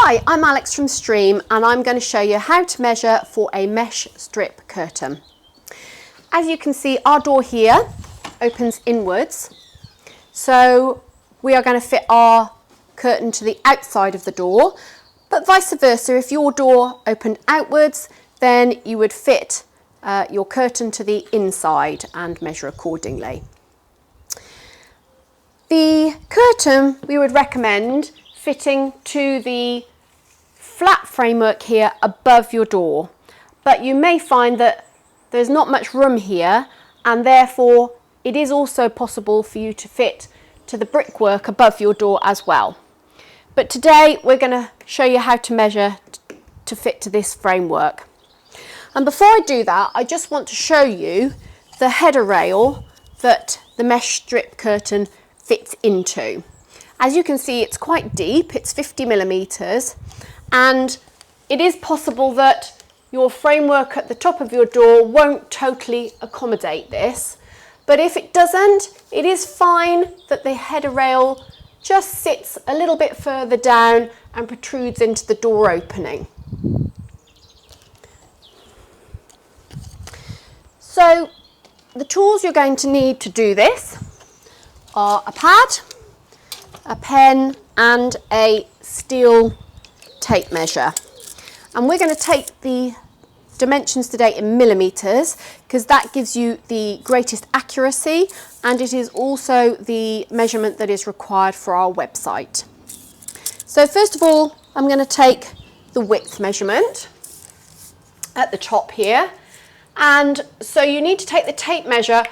Hi, I'm Alex from Stream and I'm going to show you how to measure for a mesh strip curtain. As you can see, our door here opens inwards, so we are going to fit our curtain to the outside of the door, but vice versa, if your door opened outwards, then you would fit your curtain to the inside and measure accordingly. The curtain we would recommend fitting to the flat framework here above your door, but you may find that there's not much room here and therefore it is also possible for you to fit to the brickwork above your door as well. But today we're going to show you how to measure to fit to this framework. And before I do that, I just want to show you the header rail that the mesh strip curtain fits into. As you can see, it's quite deep, it's 50mm, and it is possible that your framework at the top of your door won't totally accommodate this, but if it doesn't, it is fine that the header rail just sits a little bit further down and protrudes into the door opening. So the tools you're going to need to do this are a pad, a pen and a steel tape measure. And we're going to take the dimensions today in millimetres because that gives you the greatest accuracy and it is also the measurement that is required for our website. So first of all, I'm going to take the width measurement at the top here, and so you need to take the tape measure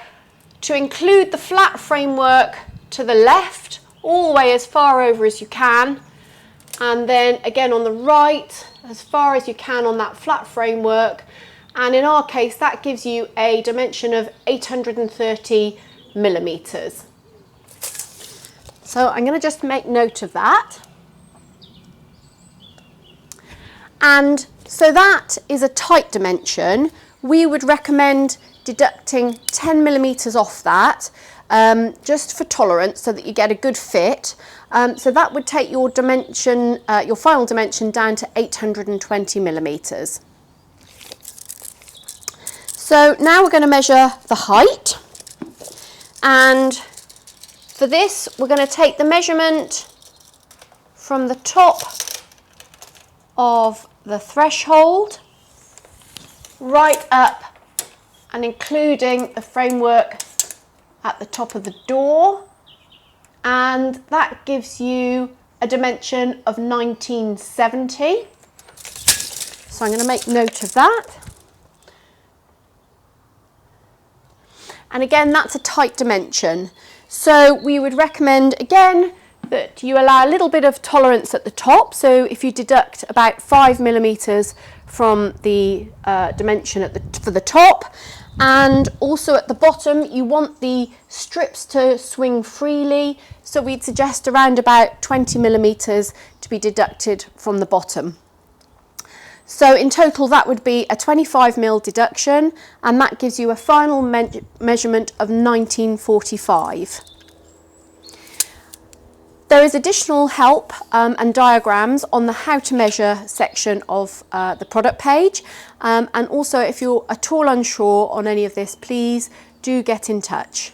to include the flat framework to the left all the way as far over as you can, and then again on the right as far as you can on that flat framework, and in our case that gives you a dimension of 830mm. So I'm going to just make note of that. And so that is a tight dimension. We would recommend deducting 10mm off that, just for tolerance so that you get a good fit. So that would take your dimension, your final dimension down to 820mm. So now we're going to measure the height, and for this we're going to take the measurement from the top of the threshold right up and including the framework at the top of the door, and that gives you a dimension of 1970. So I'm going to make note of that. And again, that's a tight dimension. So we would recommend again that you allow a little bit of tolerance at the top. So if you deduct about 5mm from the dimension for the top, and also at the bottom you want the strips to swing freely, so we'd suggest around about 20mm to be deducted from the bottom. So in total that would be a 25mm deduction, and that gives you a final measurement of 1945. There is additional help and diagrams on the how to measure section of the product page, and also if you're at all unsure on any of this, please do get in touch.